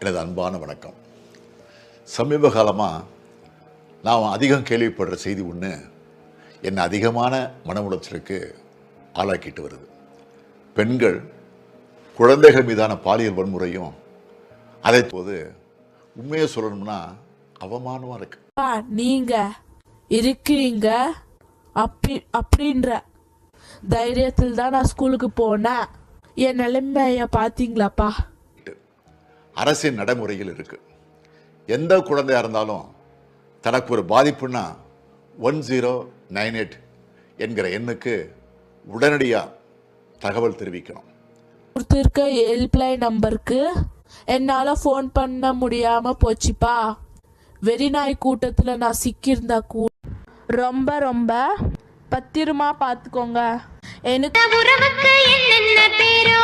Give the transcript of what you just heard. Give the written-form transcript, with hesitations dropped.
எனது அன்பான வணக்கம். சமீப காலமாக நான் அதிகம் கேள்விப்படுற செய்தி ஒன்று என்னை அதிகமான மன உளைச்சலுக்கு ஆளாக்கிட்டு வருது. பெண்கள் குழந்தைகள் மீதான பாலியல் வன்முறையும் அதை போது உண்மையை சொல்லணும்னா அவமானமாக இருக்கு. நீங்க இருக்கிறீங்க அப்படின்ற தைரியத்தில் தான் நான் ஸ்கூலுக்கு போனேன். என் நிலைமைய பார்த்தீங்களாப்பா? அரசின் நடைமுறையில் இருக்கு. எந்த குழந்தையா இருந்தாலும் தனக்கு ஒரு பாதிப்புன்னா 1098 என்கிற எண்ணுக்கு உடனடியாக தகவல் தெரிவிக்கணும். கொடுத்துருக்க ஹெல்ப்லைன் நம்பருக்கு என்னால் ஃபோன் பண்ண முடியாமல் போச்சுப்பா. வெறிநாய் கூட்டத்தில் நான் சிக்கியிருந்தா ரொம்ப ரொம்ப பத்திரமா பார்த்துக்கோங்க. எனக்கு உறவுக்கு என்னென்ன பேரோ